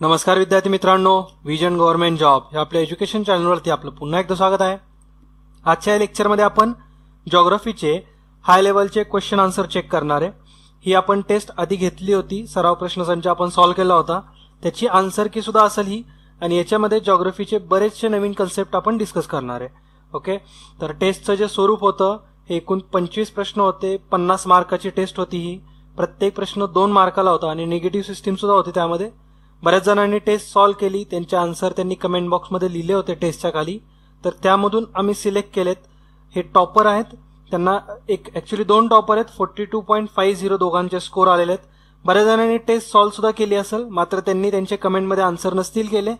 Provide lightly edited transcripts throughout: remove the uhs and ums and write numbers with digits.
नमस्कार विद्यार्थी मित्रांनो, विजन गव्हर्नमेंट जॉब या आपल्या एज्युकेशन चॅनलवरती आपलं पुन्हा एकदा स्वागत आहे. आजच्या या लेक्चरमध्ये आपण जिओग्राफीचे हाय लेवलचे क्वेश्चन आन्सर चेक करणार आहे. ही आपण टेस्ट आधी घेतली होती, सराव प्रश्नसंच आपण सॉल्व्ह केला होता, त्याची आन्सर की सुद्धा असेल ही. आणि याच्यामध्ये जिओग्राफीचे बरेचसे नवीन कन्सेप्ट आपण डिस्कस करणार आहे. ओके, तर टेस्टचं जे स्वरूप होतं हे एकूण 25 प्रश्न होते. 50 मार्काची टेस्ट होती ही. प्रत्येक प्रश्न 2 मार्काला होता आणि निगेटिव्ह सिस्टीम सुद्धा होती त्यामध्ये. बऱ्याच जणांनी टेस्ट सॉल्व्ह केली, त्यांचे आन्सर त्यांनी कमेंट बॉक्समध्ये लिहिले होते टेस्टच्या खाली. तर त्यामधून आम्ही सिलेक्ट केलेत. हे टॉपर आहेत, त्यांना ऍक्च्युली 2 टॉपर आहेत. 42.50 दोघांचे स्कोर आलेले आहेत. बऱ्याच जणांनी टेस्ट सॉल्व्ह सुद्धा केली असेल, मात्र त्यांनी त्यांचे कमेंटमध्ये आन्सर नसतील केले.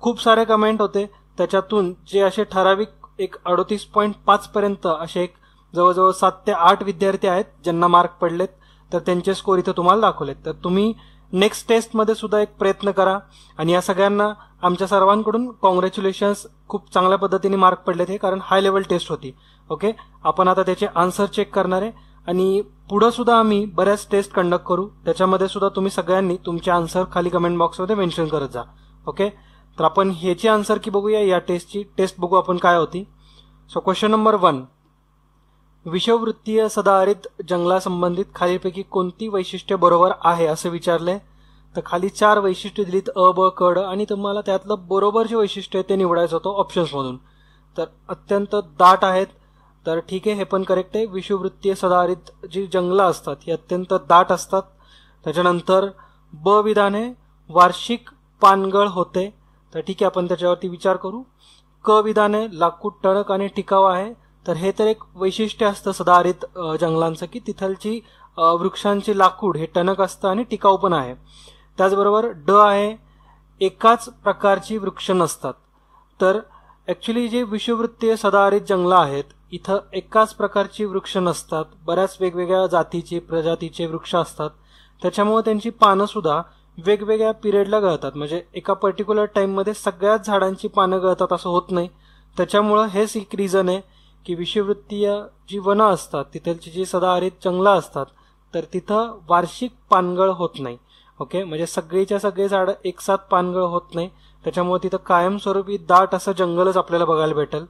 खूप सारे कमेंट होते, त्याच्यातून जे असे ठराविक 38.5 पर्यंत असे जवळजवळ 7 ते 8 विद्यार्थी आहेत ज्यांना मार्क पडलेत. तर त्यांचे स्कोर इथे तुम्हाला दाखवलेत. तर तुम्ही नेक्स्ट टेस्टमध्ये सुद्धा एक प्रयत्न करा. आणि या सगळ्यांना आमच्या सर्वांकडून कॉंग्रॅच्युलेशन्स. खूप चांगल्या पद्धतीने मार्क पडलेत हे, कारण हाय लेवल टेस्ट होती. ओके, आपण आता त्याचे आन्सर चेक करणार आहे आणि पुढे सुद्धा आम्ही बऱ्याच टेस्ट कंडक्ट करू. त्याच्यामध्ये सुद्धा तुम्ही सगळ्यांनी तुमचे आन्सर खाली कमेंट बॉक्समध्ये मेन्शन करत जा. ओके, तर आपण ह्याची आन्सर की बघूया. या टेस्टची टेस्ट बघू आपण काय होती. सो क्वेश्चन नंबर 1, विषुववृत्तीय सदाहरित जंगलासंबंधित खालीलपैकी कोणती वैशिष्ट्ये बरोबर आहे असं विचारलंय. तर खाली 4 वैशिष्ट्ये दिलीत, अ, ब, क, ड, आणि तुम्हाला त्यातलं बरोबर जे वैशिष्ट्य आहे ते निवडायचं होतं ऑप्शन्समधून. तर अत्यंत दाट आहेत, तर ठीक आहे, हे पण करेक्ट आहे. विषुववृत्तीय सदाहरित जी जंगलं असतात ही अत्यंत दाट असतात. त्याच्यानंतर ब विधान आहे, वार्षिक पानगळ होते. तर ठीक आहे, आपण त्याच्यावरती विचार करू. क विधान आहे, लाकूड टणक आणि टिकाव आहे. तर हे तर एक वैशिष्ट्य असतं सदाहरित जंगलांचं की तिथलची वृक्षांची लाकूड हे टणक असतं आणि टिकाऊ पण आहे. त्याचबरोबर ड आहे, एकाच प्रकारची वृक्ष नसतात. तर ऍक्च्युली जे विषुववृत्तीय सदाहरित जंगलं आहेत इथं एकाच प्रकारची वृक्ष नसतात, बऱ्याच वेगवेगळ्या जातीचे प्रजातीचे वृक्ष असतात. त्याच्यामुळे त्यांची पानं सुद्धा वेगवेगळ्या पिरियडला गळतात. म्हणजे एका पर्टिक्युलर टाइममध्ये सगळ्याच झाडांची पानं गळतात असं होत नाही. त्याच्यामुळं हेच एक रिझन आहे की विषुववृत्तीय जी वनं असतात तिथलची जी सदाहरित जंगलं असतात तर तिथं वार्षिक पानगळ होत नाही. ओके, म्हणजे सगळीच्या सगळे झाडं एकसाथ पानगळ होत नाही. त्याच्यामुळे तिथं कायमस्वरूपी दाट असं जंगलच आपल्याला बघायला भेटेल.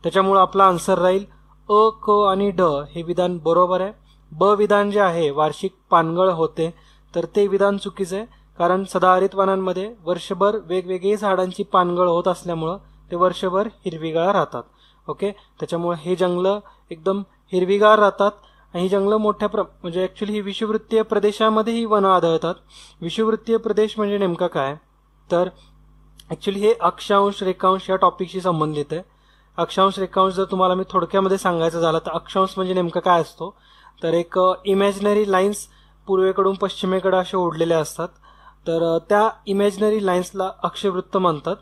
त्याच्यामुळे आपला आन्सर राहील अ, क आणि ड हे विधान बरोबर आहे. ब विधान जे आहे, वार्षिक पानगळ होते, तर ते विधान चुकीचं आहे. कारण सदाहरित वनांमध्ये वर्षभर वेगवेगळी झाडांची पानगळ होत असल्यामुळं ते वर्षभर हिरवीगार राहतात. ओके, त्याच्यामुळे हे जंगलं एकदम हिरवीगार राहतात. आणि ही जंगलं म्हणजे ऍक्च्युली ही विषुववृत्तीय प्रदेशामध्ये ही वनं आढळतात. विषुववृत्तीय प्रदेश म्हणजे नेमका काय, तर ऍक्च्युली हे अक्षांश रेखांश या टॉपिकशी संबंधित आहे. अक्षांश रेखांश जर तुम्हाला मी थोडक्यामध्ये सांगायचं झालं तर अक्षांश म्हणजे नेमका काय असतो, तर एक इमॅजिनरी लाईन्स पूर्वेकडून पश्चिमेकडे असे ओढलेले असतात. तर त्या इमॅजिनरी लाईन्सला अक्षवृत्त म्हणतात.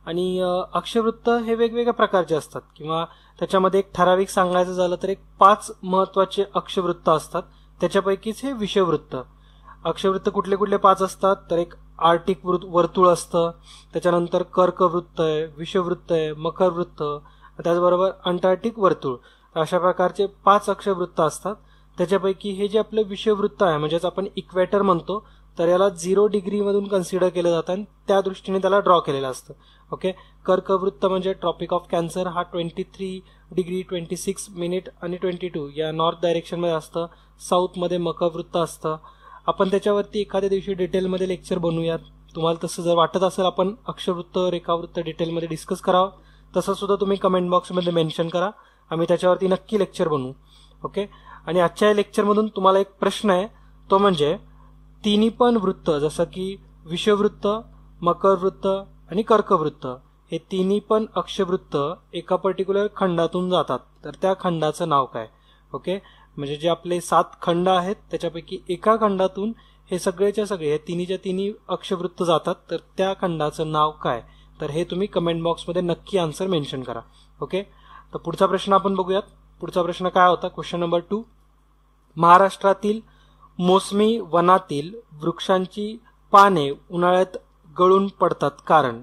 आणि अक्षवृत्त हे वेगवेगळ्या प्रकारचे असतात, किंवा त्याच्यामध्ये एक ठराविक सांगायचं झालं तर एक 5 महत्वाचे अक्षवृत्त असतात. त्याच्यापैकीच हे विषुववृत्त. अक्षवृत्त कुठले कुठले 5 असतात, तर एक आर्टिक वर्तुळ असतं, त्याच्यानंतर कर्कवृत्त आहे, विषुववृत्त आहे, मकरवृत्त, त्याचबरोबर अंटार्क्टिक वर्तुळ. अशा प्रकारचे 5 अक्षवृत्त असतात. त्याच्यापैकी हे जे आपलं विषुववृत्त आहे म्हणजेच आपण इक्वेटर म्हणतो, तर याला 0 डिग्रीमधून कन्सिडर केलं जातं आणि त्या दृष्टीने त्याला ड्रॉ केलेलं असतं. ओके, कर्कवृत्त म्हणजे ट्रॉपिक ऑफ कॅन्सर हा 23 डिग्री 26 मिनिट आणि 22 या नॉर्थ डायरेक्शनमध्ये असतं. साऊथमध्ये मकरवृत्त असतं. आपण त्याच्यावरती एखाद्या दिवशी डिटेलमध्ये लेक्चर बनवूयात. तुम्हाला तसं जर वाटत असेल आपण अक्षवृत्त रेखावृत्त डिटेलमध्ये डिस्कस करावं, तसं सुद्धा तुम्ही कमेंट बॉक्समध्ये मेन्शन करा, आम्ही त्याच्यावरती नक्की लेक्चर बनवू. ओके, आणि आजच्या या लेक्चरमधून तुम्हाला एक प्रश्न आहे, तो म्हणजे तिन्ही पण वृत्त जसं की विषुववृत्त, मकरवृत्त आणि कर्कवृत्त हे तिन्ही पण अक्षवृत्त एका पर्टिक्युलर खंडातून जातात. तर त्या खंडाचं नाव काय. ओके, म्हणजे जे आपले 7 खंड आहेत त्याच्यापैकी एका खंडातून हे सगळेच्या सगळे हे तिन्हीच्या तिन्ही अक्षवृत्त जातात. तर त्या खंडाचं नाव काय, तर हे तुम्ही कमेंट बॉक्समध्ये नक्की आन्सर मेन्शन करा. ओके, तर पुढचा प्रश्न आपण बघूयात. पुढचा प्रश्न काय होता, क्वेश्चन नंबर 2, महाराष्ट्रातील मोसमी वनातील वृक्षांची पाने उन्हाळ्यात गळून पडतात कारण.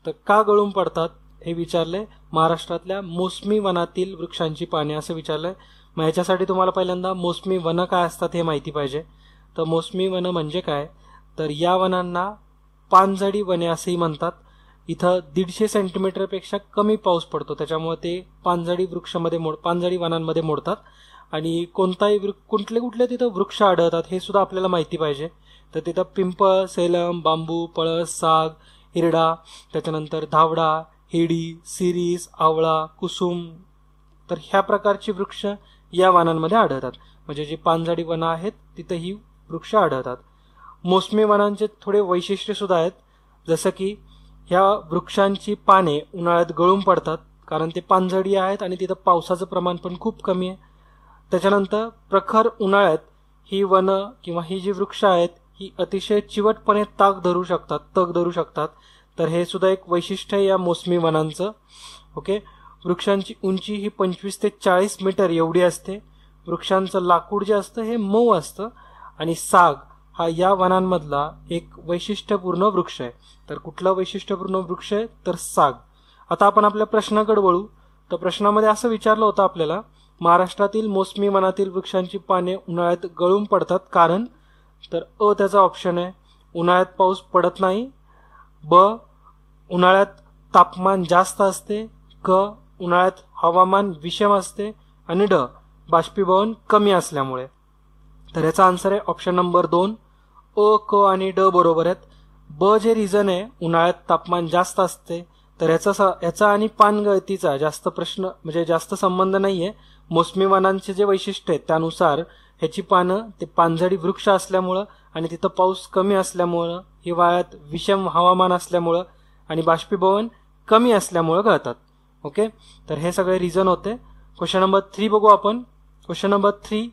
तर का गळून पडतात हे विचारलंय. महाराष्ट्रातल्या मोसमी वनातील वृक्षांची पाने असं विचारलंय. मग ह्याच्यासाठी तुम्हाला पहिल्यांदा मोसमी वनं काय असतात हे माहिती पाहिजे. तर मोसमी वनं म्हणजे काय, तर या वनांना पानझडी वने असेही म्हणतात. इथं 150 सेंटीमीटरपेक्षा कमी पाऊस पडतो, त्याच्यामुळे ते पानझडी वनांमध्ये मोडतात. आणि कुठले तिथं वृक्ष आढळतात हे सुद्धा आपल्याला माहिती पाहिजे. तर तिथं पिंपळ, सेलम, बांबू, पळस, साग, हिरडा, त्याच्यानंतर धावडा, हेडी, सिरीस, आवळा, कुसुम, तर ह्या प्रकारची वृक्ष या वनांमध्ये आढळतात. म्हणजे जी पानझडी वनं आहेत तिथं ही वृक्ष आढळतात. मोसमी वनांचे थोडे वैशिष्ट्य सुद्धा आहेत, जसं की ह्या वृक्षांची पाने उन्हाळ्यात गळून पडतात, कारण ते पानझडी आहेत आणि तिथं पावसाचं प्रमाण पण खूप कमी आहे. त्याच्यानंतर प्रखर उन्हाळ्यात ही वनं किंवा ही जी वृक्ष आहेत ही अतिशय चिवटपणे तग धरू शकतात. तर हे सुद्धा एक वैशिष्ट्य आहे या मोसमी वनांचं. ओके, वृक्षांची उंची ही 25 ते 40 मीटर एवढी असते. वृक्षांचं लाकूड जे असतं हे मऊ असतं आणि साग हा या वनांमधला एक वैशिष्ट्यपूर्ण वृक्ष आहे. तर कुठला वैशिष्ट्यपूर्ण वृक्ष आहे? तर साग. आता आपण आपल्या प्रश्नाकडे वळू. तर प्रश्नामध्ये असं विचारलं होतं आपल्याला, महाराष्ट्रातील मोसमी वनातील वृक्षांची पाने उन्हाळ्यात गळून पडतात कारण? तर त्याचा ऑप्शन आहे उन्हाळ्यात पाऊस पडत नाही, ब उन्हाळ्यात तापमान जास्त असते, क उन्हाळ्यात हवामान विषम असते आणि ड बाष्पीभवन कमी असल्यामुळे. तर याचा आन्सर आहे ऑप्शन नंबर 2. क आणि ड बरोबर आहेत. ब जे रिझन आहे उन्हाळ्यात तापमान जास्त असते, तर याचा आणि पानगळतीचा जास्त संबंध नाहीये. मोसमी वनांचे जे वैशिष्ट्य आहेत त्यानुसार ह्याची पानं ते पानझडी वृक्ष असल्यामुळं आणि तिथं पाऊस कमी असल्यामुळं, हिवाळ्यात विषम हवामान असल्यामुळं आणि बाष्पीभवन कमी असल्यामुळं गळतात. ओके, तर हे सगळे रिझन होते. क्वेश्चन नंबर 3 बघू आपण. क्वेश्चन नंबर 3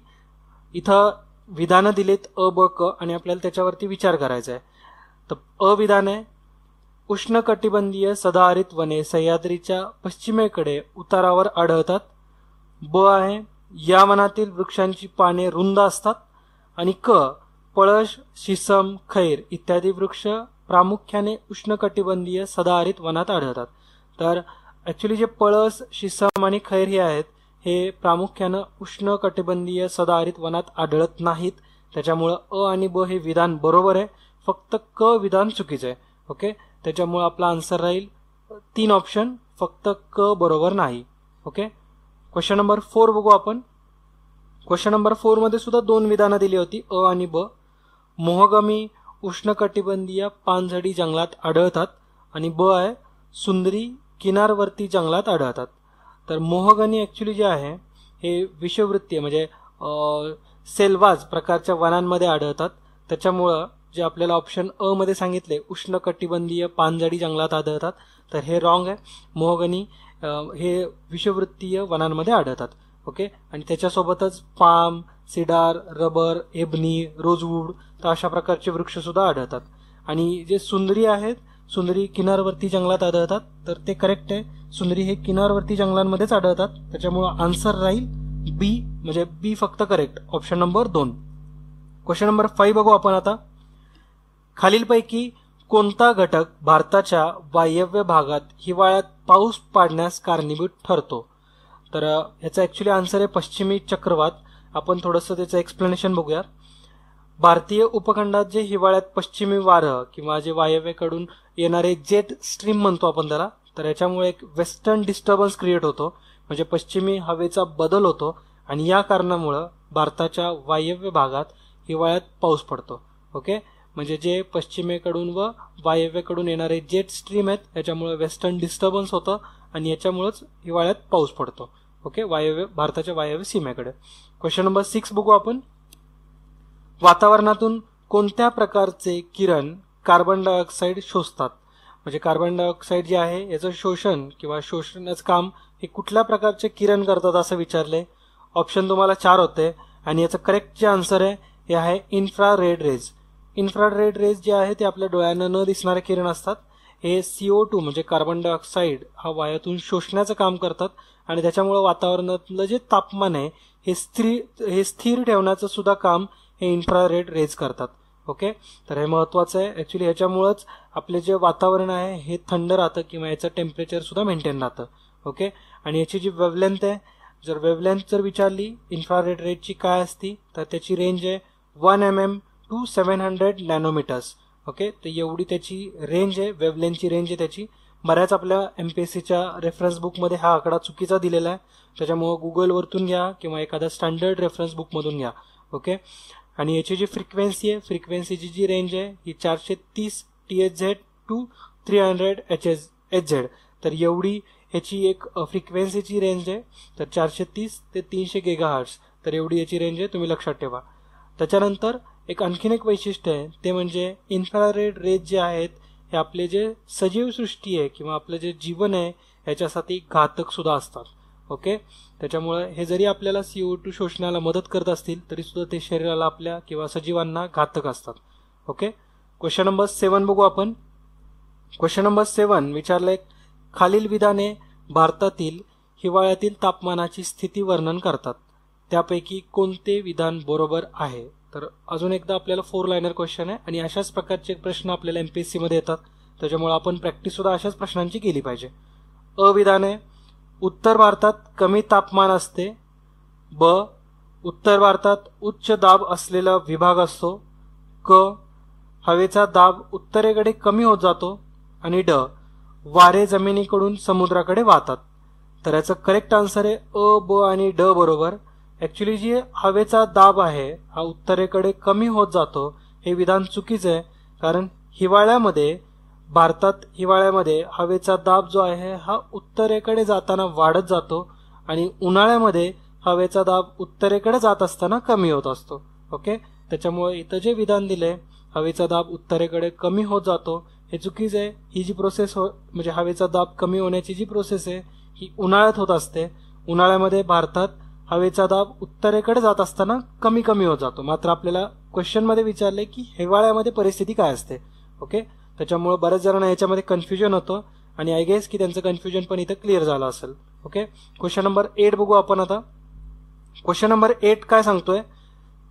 इथं विधानं दिलेत अ, ब, क आणि आपल्याला त्याच्यावरती विचार करायचा आहे. तर विधान आहे उष्णकटिबंधीय सदाहरित वने सह्याद्रीच्या पश्चिमेकडे उतारावर आढळतात. ब आहे या वनातील वृक्षांची पाने रुंद असतात. आणि क पळस, शिसम, खैर इत्यादी वृक्ष प्रामुख्याने उष्णकटिबंधीय सदाहरित वनात आढळतात. तर ऍक्च्युली जे पळस, शिसम आणि खैर हे आहेत हे प्रामुख्यानं उष्णकटिबंधीय सदाहरित वनात आढळत नाहीत. त्याच्यामुळं अ आणि ब हे विधान बरोबर आहे, फक्त क विधान चुकीचं आहे. ओके, त्याच्यामुळे आपला आन्सर राहील 3 ऑप्शन, फक्त क बरोबर नाही. ओके, क्वेश्चन नंबर 4 बघू आपण. क्वेश्चन नंबर 4 मध्ये सुद्धा 2 विधानं दिली होती, अ आणि ब. मोहगमी उष्णकटिबंधीय पानझडी जंगलात आढळतात आणि ब आहे सुंदरी किनारवर्ती जंगलात आढळतात. तर मोहगनी ऍक्च्युली जे आहे हे विषुववृत्तीय सेल्वाज प्रकारच्या वनांमध्ये आढळतात. त्याच्यामुळं जे आपल्याला ऑप्शन अ मध्ये सांगितले उष्णकटिबंधीय पानझडी जंगलात आढळतात, तर हे रॉंग आहे. मोहगनी हे विषुववृत्तीय वनांमध्ये आढळतात. ओके, आणि त्याच्यासोबतच palm, cedar, rubber, ebony, rosewood तर अशा प्रकारचे वृक्ष सुद्धा आढळतात. आणि जे सुंदरी आहेत, सुंदरी किनारवर्ती जंगलात आढळतात, तर ते करेक्ट आहे. सुंदरी हे किनारवर्ती जंगलांमध्येच आढळतात, त्याच्यामुळं आन्सर राहील बी, म्हणजे बी फक्त correct, option number 2. Question number 5 बघू आपण आता. खालीलपैकी कोणता घटक भारताच्या वायव्य भागात हिवाळ्यात पाऊस पाडण्यास कारणीभूत ठरतो? तर ह्याचा ऍक्च्युली आन्सर आहे पश्चिमी चक्रवात. आपण थोडंसं त्याचं एक्सप्लेनेशन बघूया. भारतीय उपखंडात जे हिवाळ्यात पश्चिमी वारं किंवा जे वायव्येकडून येणारे जेट स्ट्रीम म्हणतो आपण त्याला, तर याच्यामुळे एक वेस्टर्न डिस्टर्बन्स क्रिएट होतो, म्हणजे पश्चिमी हवेचा बदल होतो आणि या कारणामुळं भारताच्या वायव्य भागात हिवाळ्यात पाऊस पडतो. ओके, म्हणजे जे पश्चिमेकडून व वायव्येकडून येणारे जेट स्ट्रीम आहेत याच्यामुळे वेस्टर्न डिस्टर्बन्स होतं आणि याच्यामुळेच हिवाळ्यात पाऊस पडतो. ओके, भारताच्या वायव्य सीमेकडे. क्वेश्चन नंबर 6 बघू आपण. वातावरणातून कोणत्या प्रकारचे किरण कार्बन डायऑक्साईड शोषतात? म्हणजे कार्बन डायऑक्साईड जे आहे याचं शोषण किंवा शोषण्याचं काम हे कुठल्या प्रकारचे किरण करतात असं विचारले. ऑप्शन तुम्हाला 4 होते आणि याचं करेक्ट जे आन्सर आहे हे आहे इन्फ्रारेड रेज. इन्फ्रारेड रेज जे आहे ते आपल्या डोळ्यांना न दिसणारे किरण असतात. हे CO2 म्हणजे कार्बन डायऑक्साईड हा वायूतून शोषण्याचं काम करतात आणि त्याच्यामुळे वातावरणातलं जे तापमान आहे हे स्थिर ठेवण्याचं सुद्धा काम हे इन्फ्रारेड रेज करतात. ओके, तर हे महत्वाचं आहे. ऍक्च्युली ह्याच्यामुळेच आपले जे वातावरण आहे हे थंड राहतं किंवा याचं टेम्परेचर सुद्धा मेंटेन राहतं. ओके, आणि याची जी वेव्हलेंथ आहे, जर वेव्हलेंथ जर विचारली इन्फ्रारेड रेजची काय असती, तर त्याची रेंज आहे 1 mm to 700 नॅनोमीटर्स. ओके, तर एवढी त्याची रेंज आहे, वेव्हलेंथची रेंज आहे त्याची. बऱ्याच आपल्या MPSCच्या रेफरन्स बुकमध्ये हा आकडा चुकीचा दिलेला आहे, त्याच्यामुळं गुगलवरतून घ्या किंवा एखाद्या स्टँडर्ड रेफरन्स बुकमधून घ्या. ओके, आणि याची जी फ्रिक्वेन्सी आहे, फ्रिक्वेन्सीची जी रेंज आहे ही 430 THz टू 300 HZ. तर एवढी ह्याची एक फ्रिक्वेन्सीची रेंज आहे. तर 430 ते 300 GHz, तर एवढी याची रेंज आहे, तुम्ही लक्षात ठेवा. त्याच्यानंतर आणखीन एक वैशिष्ट्य आहे, ते म्हणजे इन्फ्रारेड रेज जे आहेत हे आपले जे सजीव सृष्टी आहे किंवा आपलं जे जीवन आहे ह्याच्यासाठी घातक सुद्धा असतात. ओके, त्याच्यामुळे हे जरी आपल्याला CO2 शोषण्याला मदत करत असतील तरी सुद्धा ते शरीराला आपल्या किंवा सजीवांना घातक असतात. ओके, क्वेश्चन नंबर 7 बघू आपण. क्वेश्चन नंबर 7 विचारलंय, खालील विधाने भारतातील हिवाळ्यातील तापमानाची स्थिती वर्णन करतात, त्यापैकी कोणते विधान बरोबर आहे? तर अजून एकदा आपल्याला 4 लाइनर क्वेश्चन आहे आणि अशाच प्रकारचे प्रश्न आपल्याला MPSC मध्ये येतात, त्याच्यामुळे आपण प्रॅक्टिस सुद्धा अशाच प्रश्नांची केली पाहिजे. अ विधान आहे, उत्तर भारतात कमी तापमान असते. ब, उत्तर भारतात उच्च दाब असलेला विभाग असतो. क, हवेचा दाब उत्तरेकडे कमी होत जातो. आणि ड, वारे जमिनीकडून समुद्राकडे वाहतात. तर याचं करेक्ट आन्सर आहे अ, ब आणि ड बरोबर. ऍक्च्युली जे हवेचा दाब आहे हा उत्तरेकडे कमी होत जातो हे विधान चुकीचं आहे, कारण भारतात हिवाळ्यामध्ये हवेचा दाब जो आहे हा उत्तरेकडे जाताना वाढत जातो आणि उन्हाळ्यामध्ये हवेचा दाब उत्तरेकडे जात असताना कमी होत असतो. ओके, त्याच्यामुळे इथं जे विधान दिलंय हवेचा दाब उत्तरेकडे कमी होत जातो हे चुकीचं आहे. ही जी प्रोसेस म्हणजे हवेचा दाब कमी होण्याची जी प्रोसेस आहे ही उन्हाळ्यात होत असते. उन्हाळ्यामध्ये भारतात हवेचा दाब उत्तरेकडे जात असताना कमी कमी होत जातो. मात्र आपल्याला क्वेश्चन मध्ये विचारले की हिवाळ्यामध्ये परिस्थिती काय असते. ओके, त्याच्यामुळे बऱ्याच जणांना याच्यामध्ये कन्फ्युजन होतं आणि आय गेस की त्यांचं कन्फ्युजन पण इथं क्लिअर झालं असेल. ओके, क्वेश्चन नंबर 8 बघू आपण आता. क्वेश्चन नंबर 8 काय सांगतोय,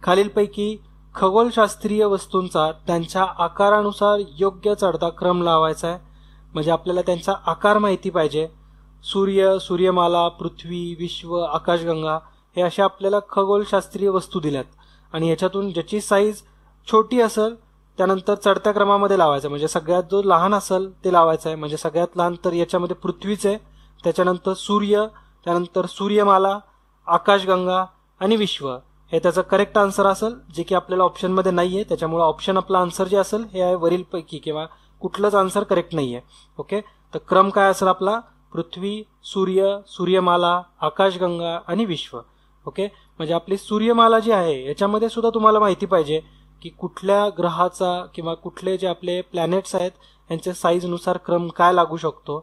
खालीलपैकी खगोलशास्त्रीय वस्तूंचा त्यांच्या आकारानुसार योग्य चढता क्रम लावायचा आहे. म्हणजे आपल्याला त्यांचा आकार माहिती पाहिजे. सूर्य, सूर्यमाला, पृथ्वी, विश्व, आकाशगंगा हे अशा आपल्याला खगोलशास्त्रीय वस्तू दिल्यात आणि ह्याच्यातून ज्याची साईज छोटी असेल त्यानंतर चढत्या क्रमामध्ये लावायचं. म्हणजे सगळ्यात जो लहान असेल ते लावायचं आहे. म्हणजे सगळ्यात लहान तर याच्यामध्ये पृथ्वीच आहे, त्याच्यानंतर सूर्य, त्यानंतर सूर्यमाला, आकाशगंगा आणि विश्व हे त्याचं करेक्ट आन्सर असेल, जे की आपल्याला ऑप्शनमध्ये नाहीये. त्याच्यामुळे ऑप्शन आपला आन्सर जे असेल हे आहे वरीलपैकी किंवा कुठलंच आन्सर करेक्ट नाहीये. ओके, तर क्रम काय असेल आपला, पृथ्वी, सूर्य, सूर्यमाला, आकाशगंगा आणि विश्व. ओके, म्हणजे आपली सूर्यमाला जी आहे याच्यामध्ये सुद्धा तुम्हाला माहिती पाहिजे की कुठल्या ग्रहाचा किंवा कुठले जे आपले प्लॅनेट्स आहेत यांच्या साईजनुसार क्रम काय लागू शकतो.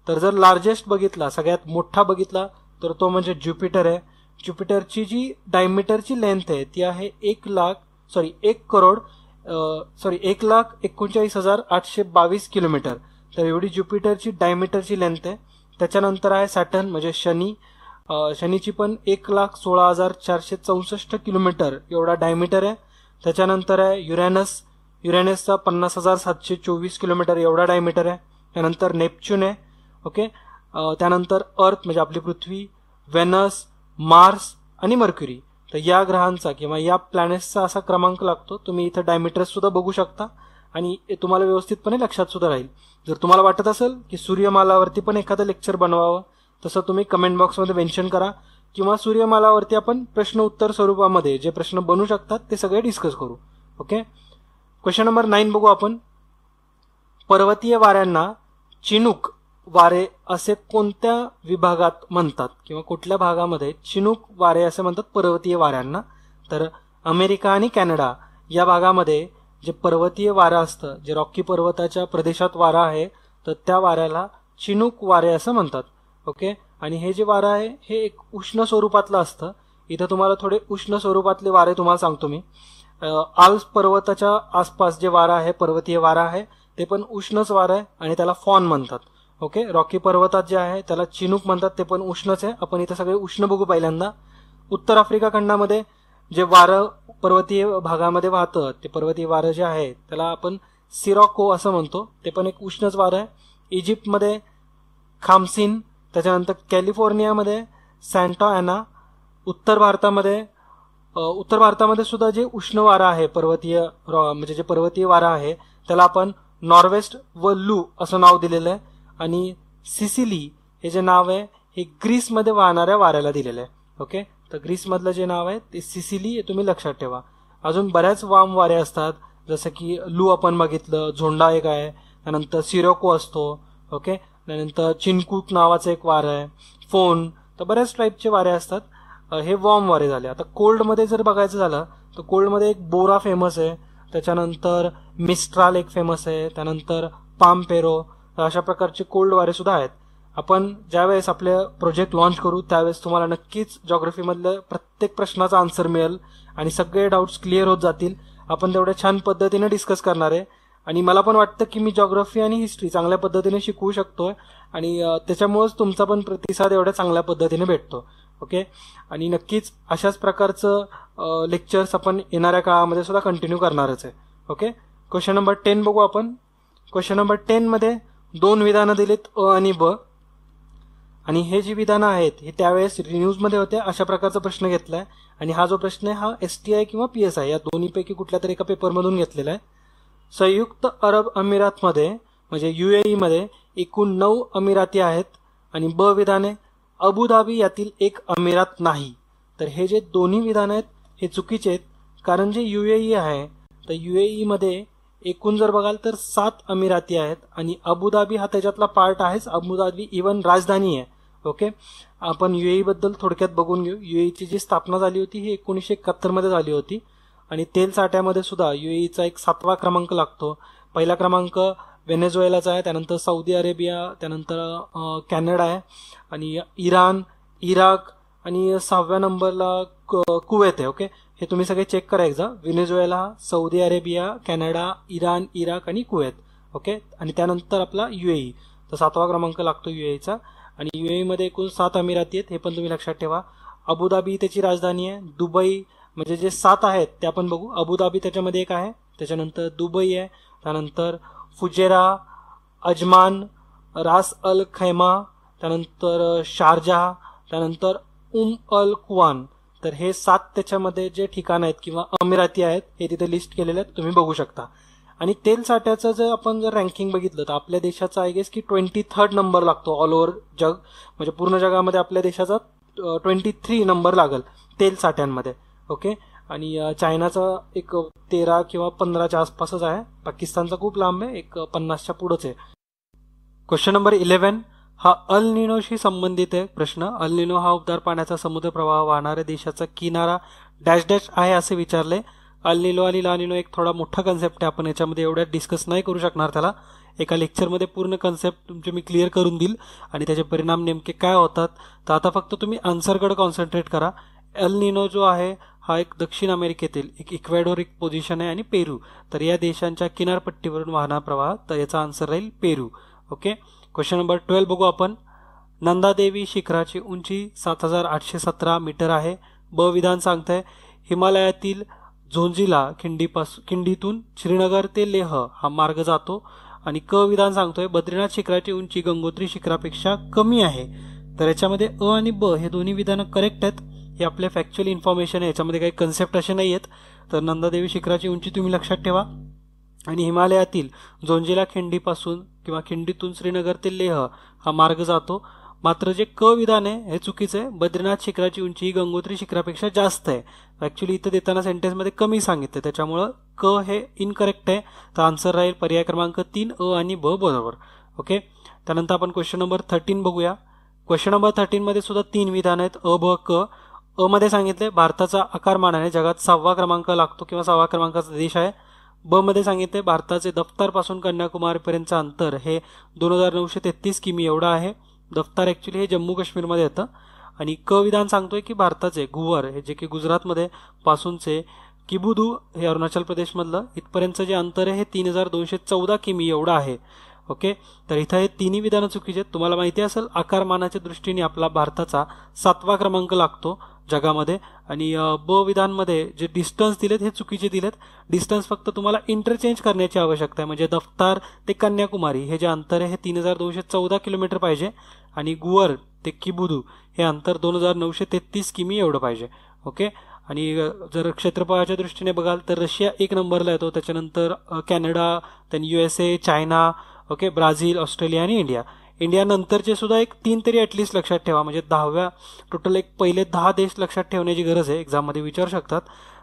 तर जर लार्जेस्ट बघितला, सगळ्यात मोठा बघितला तर तो म्हणजे ज्युपिटर आहे. ज्युपिटरची जी डायमीटरची लेंथ आहे ती आहे 1,39,822 किलोमीटर. तर एवढी ज्युपिटरची डायमीटरची लेंथ आहे. त्याच्यानंतर आहे सॅटर्न म्हणजे शनी. शनीची पण 1,16,464 किलोमीटर एवढा डायमीटर आहे. त्याच्यानंतर आहे युरॅनसचा 50,724 किलोमीटर एवढा डायमीटर आहे. त्यानंतर नेपच्यून आहे. ओके, त्यानंतर अर्थ म्हणजे आपली पृथ्वी, व्हेनस, मार्स आणि मर्क्युरी. तर या ग्रहांचा किंवा या प्लॅनेट्सचा असा क्रमांक लागतो. तुम्ही इथं डायमीटर सुद्धा बघू शकता आणि तुम्हाला व्यवस्थितपणे लक्षात सुद्धा राहील. जर तुम्हाला वाटत असेल की सूर्यमालावरती पण एखादं लेक्चर बनवावं तसं तुम्ही कमेंट बॉक्समध्ये मेन्शन करा किंवा सूर्यमालावरती आपण प्रश्न उत्तर स्वरूपामध्ये जे प्रश्न बनू शकतात ते सगळे डिस्कस करू. ओके, क्वेश्चन नंबर 9 बघू आपण. पर्वतीय वाऱ्यांना चिनूक वारे असे कोणत्या विभागात म्हणतात किंवा कुठल्या भागामध्ये चिनूक वारे असे म्हणतात पर्वतीय वाऱ्यांना? तर अमेरिका आणि कॅनडा या भागामध्ये जे पर्वतीय वारं असतं, जे रॉकी पर्वताच्या प्रदेशात वारा आहे, तर त्या वाऱ्याला चिनूक वारे असं म्हणतात. ओके, आणि हे जे वारं आहे हे एक उष्ण स्वरूपातलं असतं. इथं तुम्हाला थोडे उष्ण स्वरूपातले वारे तुम्हाला सांगतो मी. आल्प्स पर्वताच्या आसपास जे वारा आहे, पर्वतीय वारा आहे, ते पण उष्णच वारं आहे आणि त्याला फॉन म्हणतात. ओके, रॉकी पर्वतात जे आहे त्याला चिनूक म्हणतात, ते पण उष्णच आहे. आपण इथं सगळे उष्ण बघू पहिल्यांदा. उत्तर आफ्रिका खंडामध्ये जे वारं पर्वतीय भागामध्ये वाहतं ते पर्वतीय वारं जे आहे त्याला आपण सिरॉको असं म्हणतो, ते पण एक उष्णच वारं आहे. इजिप्तमध्ये खामसिन, त्याच्यानंतर कॅलिफोर्नियामध्ये सॅन्टा ॲना. उत्तर भारतामध्ये सुद्धा जे उष्ण वारा आहे पर्वतीय म्हणजे जे पर्वतीय वारा आहे त्याला आपण नॉर्वेस्ट व लू असं नाव दिलेलं आहे. आणि सिसिली हे जे नाव आहे हे ग्रीसमध्ये वाहणाऱ्या वाऱ्याला दिलेलं आहे. ओके, तर ग्रीसमधलं जे नाव आहे ते सिसिली हे तुम्ही लक्षात ठेवा. अजून बऱ्याच वाम वारे असतात, जसं की लू आपण बघितलं, झोंडा एक आहे, त्यानंतर सिरोको असतो. ओके, त्यानंतर चिनकूक नावाचं एक वारं आहे, फोन. तर बऱ्याच टाईपचे वारे असतात. हे वॉर्म वारे झाले. आता कोल्डमध्ये जर बघायचं झालं तर कोल्डमध्ये एक बोरा फेमस आहे, त्याच्यानंतर मिस्ट्राल एक फेमस आहे, त्यानंतर पामपेरो. अशा प्रकारचे कोल्ड वारे सुद्धा आहेत. आपण ज्यावेळेस आपले प्रोजेक्ट लॉन्च करू त्यावेळेस तुम्हाला नक्कीच जॉग्रफीमधल्या प्रत्येक प्रश्नाचा आन्सर मिळेल आणि सगळे डाऊट्स क्लिअर होत जातील. आपण तेवढ्या छान पद्धतीने डिस्कस करणार आहे आणि मला पण वाटतं की मी जॉग्रफी आणि हिस्ट्री चांगल्या पद्धतीने शिकवू शकतोय आणि त्याच्यामुळेच तुमचा पण प्रतिसाद एवढ्या चांगल्या पद्धतीने भेटतो. ओके, आणि नक्कीच अशाच प्रकारचं लेक्चर्स आपण येणाऱ्या काळामध्ये सुद्धा कंटिन्यू करणारच आहे. ओके, क्वेश्चन नंबर 10 बघू आपण. क्वेश्चन नंबर 10 मध्ये 2 विधानं दिलीत, अ आणि ब. आणि हे जी विधानं आहेत हे त्यावेळेस न्यूजमध्ये होते. अशा प्रकारचा प्रश्न घेतलाय आणि हा जो प्रश्न आहे हा STI किंवा PSI या दोन्हीपैकी कुठल्या तरी एका पेपरमधून घेतलेला आहे. संयुक्त अरब अमिरातमध्ये म्हणजे UAE मध्ये एकूण 9 अमिराती आहेत आणि ब विधाने अबुधाबी यातील एक अमिरात नाही. तर हे जे दोन्ही विधान आहेत हे चुकीचे आहेत, कारण जे UAE आहे तर UAE मध्ये एकूण जर बघाल तर 7 अमिराती आहेत आणि अबुधाबी हा त्याच्यातला पार्ट आहेच. अबुधाबी इव्हन राजधानी आहे. ओके, आपण UAE बद्दल थोडक्यात बघून घेऊ. UAE ची जी स्थापना झाली होती ही 1971 मध्ये झाली होती आणि तेल साठ्यामध्ये सुद्धा UAE चा एक 7वा क्रमांक लागतो. पहिला क्रमांक व्हेनेझुएलाचा आहे, त्यानंतर सौदी अरेबिया, त्यानंतर कॅनडा आहे आणि इराण, इराक आणि 6व्या नंबरला कुवेत आहे. ओके, हे तुम्ही सगळे चेक करा एकदा. Venezuela, Saudi Arabia, Canada, Iran, Iraq आणि कुवेत. ओके, आणि त्यानंतर आपला UAE. तर 7वा क्रमांक लागतो UAEचा आणि UAE मध्ये एकूण 7 अमिराती आहेत, हे पण तुम्ही लक्षात ठेवा. अबुधाबी त्याची राजधानी आहे. दुबई म्हणजे जे 7 आहेत ते आपण बघू. अबुधाबी त्याच्यामध्ये एक आहे, त्याच्यानंतर दुबई आहे, त्यानंतर फुजेरा, अजमान, रास अल खैमा, त्यानंतर शारजाह, त्यानंतर अल कुवान. तर हे 7 त्याच्यामध्ये जे ठिकाण आहेत किंवा अमिराती आहेत हे तिथे लिस्ट केलेले आहेत, तुम्ही बघू शकता. आणि तेल साठ्याचं जर आपण रँकिंग बघितलं तर आपल्या देशाचा आय गेस की 23rd नंबर लागतो ऑल ओव्हर जग. म्हणजे पूर्ण जगामध्ये आपल्या देशाचा 23 नंबर लागेल तेल साठ्यांमध्ये. ओके, आणि चायनाचा एक 13 किंवा 15च्या आसपासच आहे. पाकिस्तानचा खूप लांब आहे, एक 50च्या पुढंच आहे. क्वेश्चन नंबर 11 हा अल निनोशी संबंधित आहे प्रश्न. अल निनो हा उबदार पाण्याचा समुद्र प्रवाह वाहणाऱ्या देशाचा किनारा डॅश डॅश आहे असे विचारले. अल निनो आणि ला निनो एक थोडा मोठा कन्सेप्ट आहे, आपण याच्यामध्ये एवढ्यात डिस्कस नाही करू शकणार. त्याला एका लेक्चरमध्ये पूर्ण कन्सेप्ट तुमचे मी क्लिअर करून देईल आणि त्याचे परिणाम नेमके काय होतात. तर आता फक्त तुम्ही आन्सरकडे कॉन्सन्ट्रेट करा. एल निनो जो आहे हा एक दक्षिण अमेरिकेतील एक इक्वेडोरिक पोझिशन आहे आणि पेरू. तर या देशांच्या किनारपट्टीवरून वाहणारा प्रवाह, तर याचा आन्सर राहील पेरू. ओके, क्वेश्चन नंबर 12 बघू आपण. नंदादेवी शिखराची उंची 7817 मीटर आहे. ब विधान सांगतंय हिमालयातील झोंजिला खिंडीतून श्रीनगर ते लेह हा मार्ग जातो. आणि क विधान सांगतोय बद्रीनाथ शिखराची उंची गंगोत्री शिखरापेक्षा कमी आहे. तर याच्यामध्ये अ आणि ब हे दोन्ही विधानं करेक्ट आहेत. हे आपले फॅक्च्युअल इन्फॉर्मेशन आहे, याच्यामध्ये काही कन्सेप्ट असे नाही आहेत. तर नंदादेवी शिखराची उंची तुम्ही लक्षात ठेवा आणि हिमालयातील झोंजिला खिंडीपासून किंवा खिंडीतून श्रीनगर ते लेह हा मार्ग जातो. मात्र जे क विधान आहे हे चुकीचं आहे. बद्रीनाथ शिखराची उंची ही गंगोत्री शिखरापेक्षा जास्त आहे. ऍक्च्युली इथं देताना सेंटेन्समध्ये कमी सांगितलं, त्याच्यामुळं क हे इनकरेक्ट आहे. तर आन्सर राहील पर्याय क्रमांक 3 अ आणि ब बरोबर. ओके, त्यानंतर आपण क्वेश्चन नंबर 13 बघूया. क्वेश्चन नंबर 13 मध्ये सुद्धा 3 विधान आहेत अ ब क. अ मध्ये सांगितले भारताचा आकारमानाने जगात 6वा क्रमांक लागतो किंवा 6व्या क्रमांकाचा देश आहे. ब मध्ये सांगितले भारताचे दफ्तरपासून कन्याकुमारीपर्यंतचं अंतर हे 2933 किमी एवढं आहे. दफ्तर ऍक्च्युली हे जम्मू काश्मीरमध्ये येतं. आणि क विधान सांगतोय की भारताचे गुवर हे जे की गुजरातमध्ये पासूनचे किबुदू हे अरुणाचल प्रदेशमधलं इथपर्यंतचं जे अंतर आहे हे 3214 किमी एवढं आहे. ओके, तर इथं हे तिन्ही विधानं चुकीचे आहेत. तुम्हाला माहिती असेल आकारमानाच्या दृष्टीने आपला भारताचा 7वा क्रमांक लागतो जगामध्ये. आणि ब विधानमध्ये जे डिस्टन्स दिलेत हे चुकीचे दिलेत. डिस्टन्स फक्त तुम्हाला इंटरचेंज करण्याची आवश्यकता आहे. म्हणजे दफ्तार ते कन्याकुमारी हे जे अंतर आहे हे 3214 किलोमीटर पाहिजे आणि गुवर ते किबुदू हे अंतर 2933 किमी एवढं पाहिजे. ओके. आणि जर क्षेत्रफळाच्या दृष्टीने बघाल तर रशिया 1 नंबरला येतो, त्याच्यानंतर Canada, then USA, China, okay, Brazil, Australia आणि इंडिया. इंडिया नंतरचे सुद्धा एक 3 तरी ॲटलिस्ट लक्षात ठेवा, म्हणजे 10व्या टोटल एक पहिले 10 देश लक्षात ठेवण्याची गरज आहे, एक्झाममध्ये विचारू शकतात.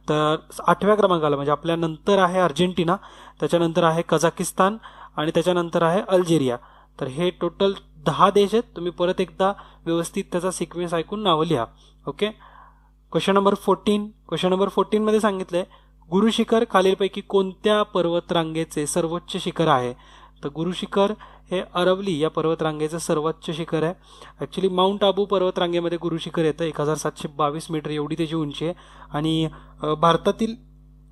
तर 8व्या क्रमांकाला म्हणजे आपल्या नंतर आहे अर्जेंटिना, त्याच्यानंतर आहे कझाकिस्तान आणि त्याच्यानंतर आहे अल्जेरिया. तर हे टोटल 10 देश आहेत. तुम्ही परत एकदा व्यवस्थित त्याचा सिक्वेन्स ऐकून नावं लिहा. Okay. Question number 14. Question number 14 मध्ये सांगितलंय गुरु शिखर खालीलपैकी कोणत्या पर्वतरांगेचे सर्वोच्च शिखर आहे. तर गुरु शिखर हे अरवली या पर्वतरांगेचं सर्वोच्च शिखर आहे. ॲक्च्युली माउंट आबू पर्वतरांगेमध्ये गुरु शिखर येतं, 1722 मीटर एवढी त्याची उंची आहे. आणि भारतातील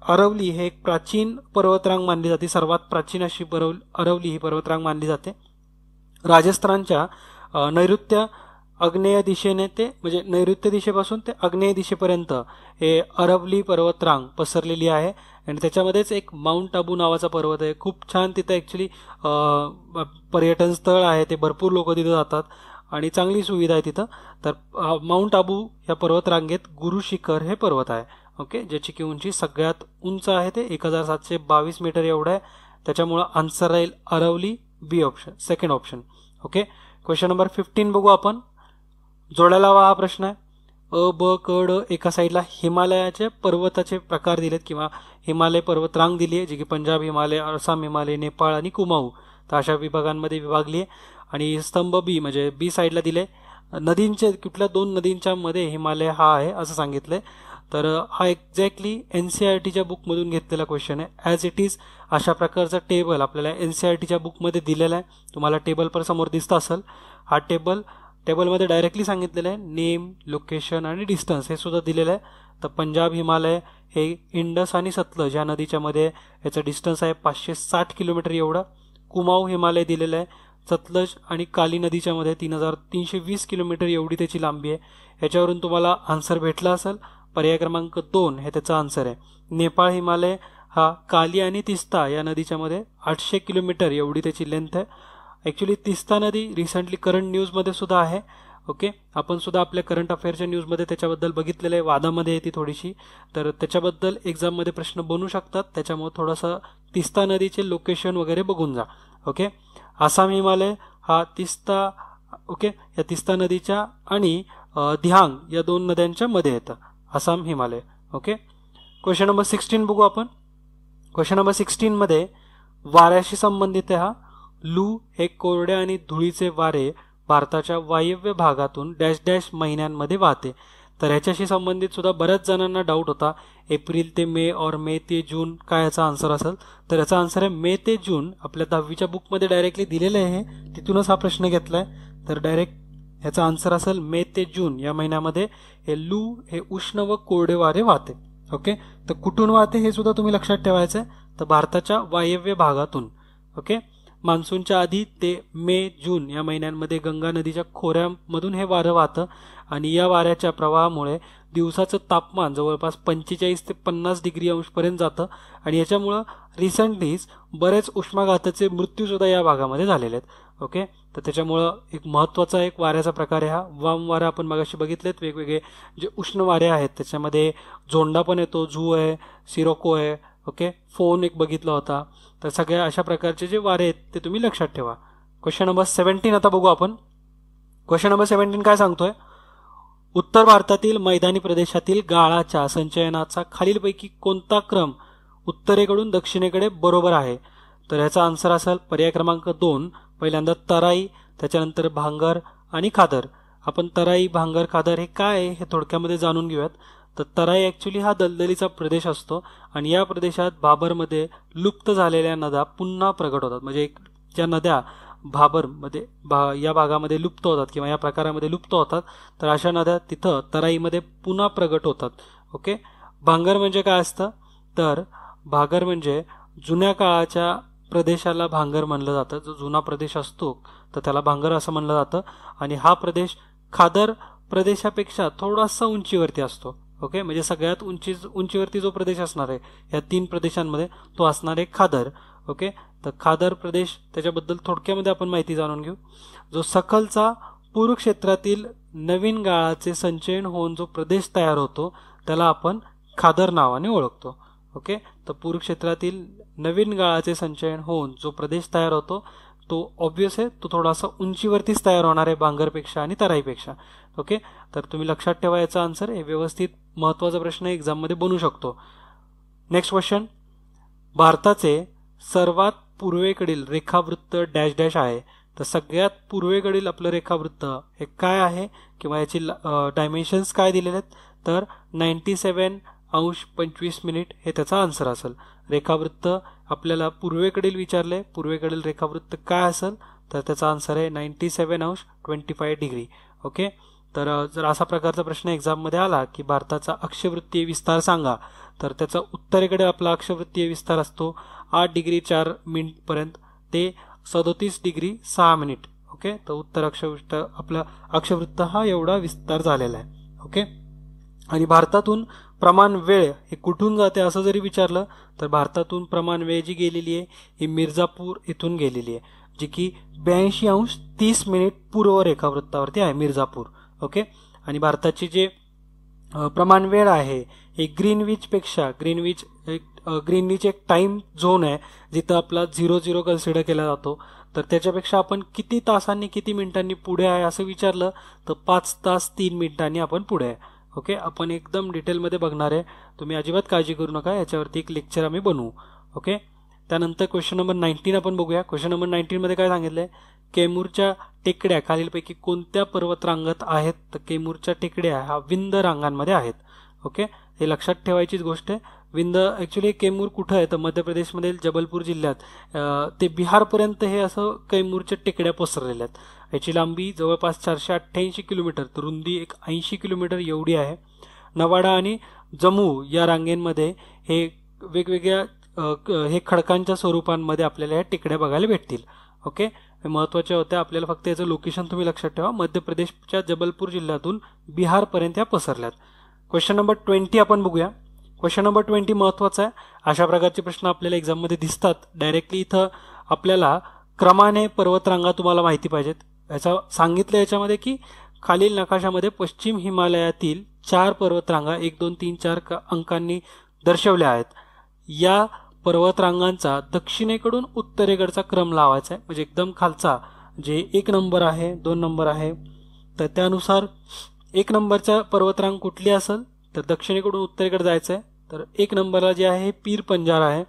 अरवली हे एक प्राचीन पर्वतरांग मानली जाते, सर्वात प्राचीन अशी अरवली ही पर्वतरांग मानली जाते. राजस्थानच्या नैऋत्य आग्नेय दिशेने ते म्हणजे नैऋत्य दिशेपासून ते आग्नेय दिशेपर्यंत हे अरवली पर्वतरांग पसरलेली आहे. आणि त्याच्यामध्येच एक माउंट आबू नावाचा पर्वत आहे, खूप छान. तिथं ॲक्च्युली पर्यटन स्थळ आहे, ते भरपूर लोक तिथं जातात आणि चांगली सुविधा आहे तिथं. तर माउंट आबू या पर्वतरांगेत गुरु शिखर हे पर्वत आहे. ओके, ज्याची की उंची सगळ्यात उंच आहे ते 1722 मीटर एवढं आहे. त्याच्यामुळं आन्सर राहील Aravalli, B option, second option. Okay. Question number 15 बघू आपण. जोडायला हवा हा प्रश्न आहे. अ, ब, क, ड एका साईडला हिमालयाचे पर्वताचे प्रकार दिलेत किंवा हिमालय पर्वतरांग दिली आहे, जी की पंजाब हिमालय, आसाम हिमालय, नेपाळ आणि कुमाऊ, तर अशा विभागांमध्ये विभागली आहे. आणि स्तंभ बी म्हणजे बी साईडला दिले नदींचे कुठल्या 2 नदींच्या मध्ये हिमालय हा आहे असं सांगितलंय. तर हा एक्झॅक्टली NCERTच्या बुकमधून घेतलेला क्वेश्चन आहे. ॲज इट इज अशा प्रकारचा टेबल आपल्याला NCERTच्या बुकमध्ये दिलेला आहे. तुम्हाला टेबल पर समोर दिसत असेल. हा टेबलमध्ये डायरेक्टली सांगितलेलं आहे नेम, लोकेशन आणि डिस्टन्स हे सुद्धा दिलेलं आहे. तर पंजाब हिमालय हे इंडस आणि सतलज या नदीच्या मध्ये याचं डिस्टन्स आहे 560 किलोमीटर एवढं. कुमाऊ हिमालय दिलेलं आहे सतलज आणि काली नदीच्या मध्ये 3320 किलोमीटर एवढी त्याची लांबी आहे. याच्यावरून तुम्हाला आन्सर भेटला असेल. पर्याय क्रमांक 2 हे त्याचा आन्सर आहे. नेपाळ हिमालय हा काली आणि तिस्ता या नदीच्या मध्ये 800 किलोमीटर एवढी त्याची लेंथ आहे. ॲक्च्युली तिस्ता नदी रिसेंटली करंट न्यूजमध्ये सुद्धा आहे. ओके, आपण सुद्धा आपल्या करंट अफेअरच्या न्यूजमध्ये त्याच्याबद्दल बघितलेलं आहे, वादामध्ये येते थोडीशी, तर त्याच्याबद्दल एक्झाममध्ये प्रश्न बनू शकतात. त्याच्यामुळे थोडंसं तिस्ता नदीचे लोकेशन वगैरे बघून जा. ओके. आसाम हिमालय हा तिस्ता, ओके, या तिस्ता नदीच्या आणि दिहांग या 2 नद्यांच्या मध्ये येतं Assam Himalaya. Okay. Question number 16 बघू आपण. क्वेश्चन नंबर 16 मध्ये वाऱ्याशी संबंधित आहे हा. लू हे कोरड्या आणि धुळीचे वारे भारताच्या वायव्य भागातून डॅश डॅश महिन्यांमध्ये वाहते. तर ह्याच्याशी संबंधित सुद्धा बऱ्याच जणांना डाऊट होता, एप्रिल ते मे और मे ते जून काय याचा आन्सर असेल. तर याचा आन्सर आहे मे ते जून. आपल्या 10वीच्या बुकमध्ये डायरेक्टली दिलेलं आहे, तिथूनच हा प्रश्न घेतलाय. तर डायरेक्ट ह्याचा आन्सर असेल मे ते जून या महिन्यामध्ये हे लू हे उष्ण व कोरडे वारे वाहते. ओके. तर कुठून वाहते हे सुद्धा तुम्ही लक्षात ठेवायचं आहे. तर भारताच्या वायव्य भागातून. ओके. मान्सूनच्या आधी ते मे जून या महिन्यांमध्ये गंगा नदीच्या खोऱ्यामधून हे वारं वाहतं आणि या वाऱ्याच्या प्रवाहामुळे दिवसाचं तापमान जवळपास 45 ते 50 डिग्री अंशपर्यंत जातं. आणि याच्यामुळं रिसेंटलीच बरेच उष्माघाताचे मृत्यूसुद्धा या भागामध्ये झालेले आहेत. ओके. तर त्याच्यामुळं एक महत्त्वाचा एक वाऱ्याचा प्रकार आहे हा. वाम वारा आपण मगाशी बघितलेत, वेगवेगळे जे उष्ण वारे आहेत त्याच्यामध्ये झोंडा पण येतो, झू आहे, सिरोको आहे. ओके. फोन एक बघितला होता. तर सगळ्या अशा प्रकारचे जे वारे आहेत ते तुम्ही लक्षात ठेवा. क्वेश्चन नंबर 17 आता बघू आपण. क्वेश्चन नंबर 17 काय सांगतोय. उत्तर भारतातील मैदानी प्रदेशातील गाळाच्या संचयनाचा खालीलपैकी कोणता क्रम उत्तरेकडून दक्षिणेकडे बरोबर आहे. तर याचा आन्सर असेल पर्याय क्रमांक 2. पहिल्यांदा तराई, त्याच्यानंतर भांगर आणि खादर. आपण तराई, भांगर, खादर हे काय आहे हे थोडक्यामध्ये जाणून घेऊयात. तर तराई ॲक्च्युली हा दलदलीचा प्रदेश असतो आणि या प्रदेशात भाबरमध्ये लुप्त झालेल्या नद्या पुन्हा प्रगट होतात. म्हणजे ज्या नद्या भाबरमध्ये या भागामध्ये लुप्त होतात किंवा या प्रकारामध्ये लुप्त होतात, तर अशा नद्या तिथं तराईमध्ये पुन्हा प्रगट होतात. ओके. भांगर म्हणजे काय असतं. तर भागर म्हणजे जुन्या काळाच्या प्रदेशाला भांगर म्हणलं जातं. जो जुना प्रदेश असतो तर त्याला भांगर असं म्हणलं जातं. आणि हा प्रदेश खादर प्रदेशापेक्षा थोडासा उंचीवरती असतो. ओके. म्हणजे सगळ्यात उंचीवरती जो प्रदेश असणार आहे या 3 प्रदेशांमध्ये तो असणार आहे खादर. ओके. तर खादर प्रदेश त्याच्याबद्दल थोडक्यामध्ये आपण माहिती जाणून घेऊ. जो सखलचा पूर्व क्षेत्रातील नवीन गाळाचे संचयन होऊन जो प्रदेश तयार होतो त्याला आपण खादर नावाने ओळखतो. ओके, तर पूर क्षेत्रातील नवीन गाळाचे संचयन होऊन जो प्रदेश तयार होतो तो ऑब्वियस आहे, तो थोडासा उंचीवरतीच तयार होणार आहे बांगरपेक्षा आणि तराईपेक्षा. ओके, तर तुम्ही लक्षात ठेवा याचा आन्सर. हे व्यवस्थित महत्त्वाचा प्रश्न एक्झाममध्ये बनू शकतो. नेक्स्ट क्वेश्चन, भारताचे सर्वात पूर्वेकडील रेखावृत्त डॅश डॅश आहे. तर सगळ्यात पूर्वेकडील आपलं रेखावृत्त हे काय आहे किंवा याची डायमेन्शन्स काय दिलेले आहेत, तर 97°25' हे त्याचा आन्सर असेल. रेखावृत्त आपल्याला पूर्वेकडील विचारले, पूर्वेकडील रेखावृत्त काय असेल, तर त्याचा आन्सर आहे 97°25'. ओके, तर जर असा प्रकारचा प्रश्न एक्झाममध्ये आला की भारताचा अक्षवृत्तीय विस्तार सांगा, तर त्याचा उत्तरेकडे आपला अक्षवृत्तीय विस्तार असतो 8°4' पर्यंत ते 37°6'. ओके, तर उत्तर अक्षवृत्त आपला अक्षवृत्त हा एवढा विस्तार झालेला आहे. ओके, आणि भारतातून प्रमाण वेळ हे कुठून जाते असं जरी विचारलं तर भारतातून प्रमाण वेळ जी गेलेली आहे ही मिर्झापूर इथून गेलेली आहे, जी की 82°30' पूर्व रेखावृत्तावरती आहे मिर्झापूर. ओके, आणि भारताची जे प्रमाण वेळ आहे हे ग्रीनविच एक टाइम झोन आहे जिथं आपला 00 कन्सिडर केला जातो. तर त्याच्यापेक्षा आपण किती तासांनी किती मिनिटांनी पुढे आहे असं विचारलं तर 5 तास 3 मिनिटांनी आपण पुढे आहे. ओके, आपण एकदम डिटेलमध्ये बघणार आहे, तुम्ही अजिबात काळजी करू नका, याच्यावरती एक लेक्चर आम्ही बनवू. ओके, त्यानंतर क्वेश्चन नंबर 19 आपण बघूया. क्वेश्चन नंबर 19 मध्ये काय सांगितलंय, कैमूरच्या टेकड्या खालीलपैकी कोणत्या पर्वतरांगात आहेत, तर कैमूरच्या टेकड्या हा विंध्य रांगांमध्ये आहेत. ओके, हे लक्षात ठेवायचीच गोष्ट आहे. विंध्य ॲक्च्युली कैमूर कुठं आहे तर मध्य प्रदेशमधील जबलपूर जिल्ह्यात ते बिहारपर्यंत हे असं कैमूरच्या टेकड्या पसरलेल्या आहेत. याची लांबी जवळपास 488 किलोमीटर तर रुंदी एक 80 किलोमीटर एवढी आहे. नवाडा आणि जम्मू या रांगेंमध्ये हे वेगवेगळ्या हे खडकांच्या स्वरूपांमध्ये आपल्याला या टेकड्या बघायला भेटतील. ओके, हे महत्त्वाच्या होत्या. आपल्याला फक्त याचं लोकेशन तुम्ही लक्षात ठेवा, मध्य प्रदेशच्या जबलपूर जिल्ह्यातून बिहारपर्यंत या पसरल्यात. क्वेश्चन नंबर 20 आपण बघूया. क्वेश्चन नंबर 20 महत्त्वाचा आहे. अशा प्रकारचे प्रश्न आपल्याला एक्झाममध्ये दिसतात डायरेक्टली. इथं आपल्याला क्रमाने पर्वतरांगा तुम्हाला माहिती पाहिजेत. याचा सांगितलं याच्यामध्ये की खालील नकाशामध्ये पश्चिम हिमालयातील 4 पर्वतरांगा 1, 2, 3, 4 अंकांनी दर्शवल्या आहेत. या पर्वतरांगांचा दक्षिणेकडून उत्तरेकडचा क्रम लावायचा आहे, म्हणजे एकदम खालचा जे 1 नंबर आहे 2 नंबर आहे तर त्यानुसार 1 नंबरचा पर्वतरांग कुठली असेल तर दक्षिणेकडून उत्तरेकडे जायचं आहे. तर 1 नंबरला जे आहे हे पीर पंजाल आहे,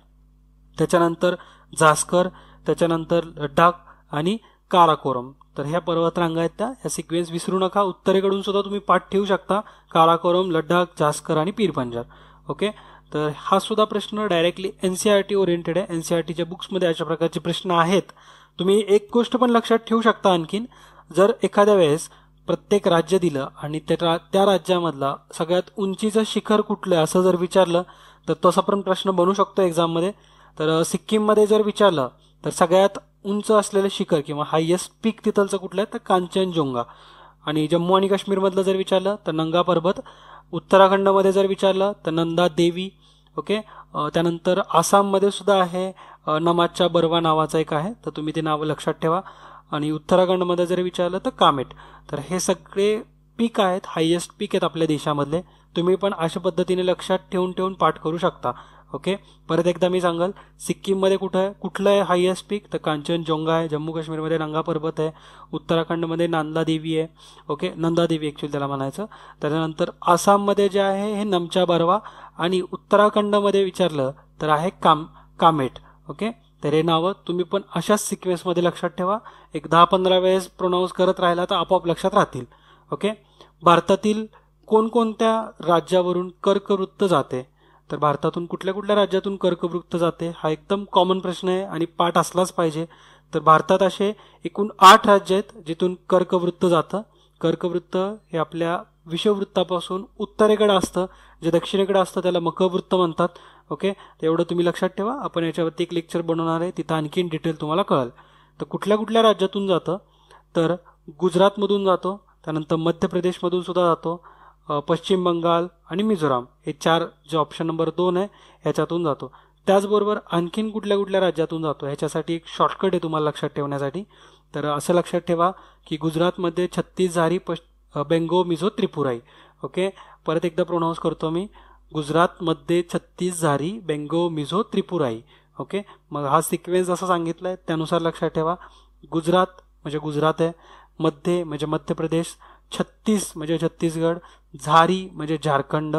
त्याच्यानंतर जास्कर, त्याच्यानंतर लडाख आणि काराकोरम. तर ह्या पर्वतरांगा आहेत त्या. ह्या सिक्वेन्स विसरू नका. उत्तरेकडून सुद्धा तुम्ही पाठ ठेवू शकता, काराकोरम, लडाख, जास्कर आणि पीर पंजाल. ओके, तर हा सुद्धा प्रश्न डायरेक्टली NCERT ओरिएंटेड आहे. NCERTच्या बुक्समध्ये अशा प्रकारचे प्रश्न आहेत. तुम्ही एक गोष्ट पण लक्षात ठेवू शकता आणखीन, जर एखाद्या वेळेस प्रत्येक राज्य दिलं आणि त्या राज्यामधला सगळ्यात उंचीचं शिखर कुठलं असं जर विचारलं तर तसा पण प्रश्न बनू शकतो एक्झाममध्ये. तर सिक्कीममध्ये जर विचारलं तर सगळ्यात उंच असलेलं शिखर किंवा हायेस्ट पीक तिथलचं कुठलं आहे तर कांचनजोंगा. आणि जम्मू आणि काश्मीरमधलं जर विचारलं तर नंगा पर्वत. उत्तराखंडमध्ये जर विचारलं तर नंदा देवी. ओके, त्यानंतर आसाममध्ये सुद्धा आहे नमाच्या बरवा नावाचा एक आहे, तर तुम्ही ते नावं लक्षात ठेवा. आणि उत्तराखंडमध्ये जर विचारलं तर कामेट. तर हे सगळे पीक आहेत, हायेस्ट पीक आहेत आपल्या देशामधले. तुम्ही पण अशा पद्धतीने लक्षात ठेवून पाठ करू शकता. ओके, परत एकदा मी सांगाल, सिक्कीममध्ये कुठलं आहे हायेस्ट पीक तर कांचनजोंगा आहे. जम्मू काश्मीरमध्ये नंगा पर्वत आहे. उत्तराखंडमध्ये नांदा देवी आहे. ओके, नंदा देवी ॲक्च्युली त्याला म्हणायचं. त्याच्यानंतर आसाममध्ये जे आहे हे नमच्या बरवा आणि उत्तराखंडमध्ये विचारलं तर आहे कामेट. ओके, तर हे नावं तुम्ही पण अशाच सिक्वेन्समध्ये लक्षात ठेवा. एक 10-15 वेळेस प्रोनाऊन्स करत राहिला तर आपोआप लक्षात राहतील. ओके, भारतातील कोणकोणत्या राज्यावरून कर्कवृत्त जाते तर भारतातून कुठल्या कुठल्या राज्यातून कर्कवृत्त जाते हा एकदम कॉमन प्रश्न आहे आणि पाठ असलाच पाहिजे. तर भारतात असे एकूण 8 राज्य आहेत जिथून कर्कवृत्त जातं. कर्कवृत्त हे आपल्या विषुववृत्तापासून उत्तरेकडे असतं, जे दक्षिणेकडे असतं त्याला मखवृत्त म्हणतात. ओके, एवढं तुम्ही लक्षात ठेवा. आपण याच्यावरती एक लेक्चर बनवणार आहे, तिथं आणखीन डिटेल तुम्हाला कळेल. तर कुठल्या कुठल्या राज्यातून जातं तर गुजरातमधून जातो, त्यानंतर मध्य प्रदेशमधून सुद्धा जातो, पश्चिम बंगाल आणि मिझोराम हे 4 जे ऑप्शन नंबर 2 आहे ह्याच्यातून जातो. त्याचबरोबर आणखीन कुठल्या कुठल्या राज्यातून जातो ह्याच्यासाठी एक शॉर्टकट आहे तुम्हाला लक्षात ठेवण्यासाठी. तर असं लक्षात ठेवा की गुजरातमध्ये 36 झारी, बेंगो, मिझो, त्रिपुराई. ओके, परत एकदा प्रोनाऊन्स करतो मी. गुजरातमध्ये 36 झारी, बेंगो मिझो त्रिपुराई. ओके, मग हा सिक्वेन्स जसा सांगितलाय त्यानुसार लक्षात ठेवा. गुजरात म्हणजे गुजरात आहे, मध्ये म्हणजे मध्य प्रदेश, 36 म्हणजे छत्तीसगड, झारी म्हणजे झारखंड,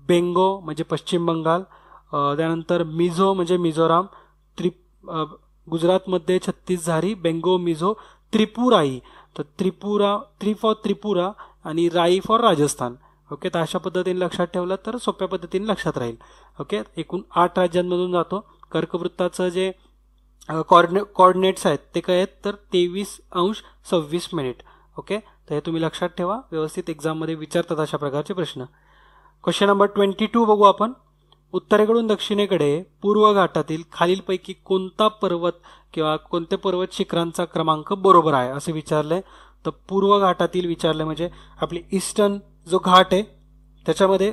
बेंगो म्हणजे पश्चिम बंगाल, त्यानंतर मिझो म्हणजे मिझोराम, गुजरातमध्ये 36 झारी, बेंगो मिझो त्रिपुराई. तर त्रिपुरा, फॉर त्रिपुरा आणि राई फॉर राजस्थान. ओके, तर अशा पद्धतीने लक्षात ठेवलं तर सोप्या पद्धतीने लक्षात राहील. ओके, एकूण 8 राज्यांमधून जातो. कर्कवृत्ताचं जे कॉर्डिनेट्स आहेत ते काय आहेत तर 23°26'. ओके, तर हे तुम्ही लक्षात ठेवा, व्यवस्थित एक्झाममध्ये विचारतात अशा प्रकारचे प्रश्न. क्वेश्चन नंबर 22 बघू आपण. उत्तरेकडून दक्षिणेकडे पूर्व घाटातील खालीलपैकी कोणता पर्वत किंवा कोणत्या पर्वत शिखरांचा क्रमांक बरोबर आहे असे विचारलंय. तर पूर्व घाटातील विचारले म्हणजे आपली ईस्टर्न जो घाट आहे त्याच्यामध्ये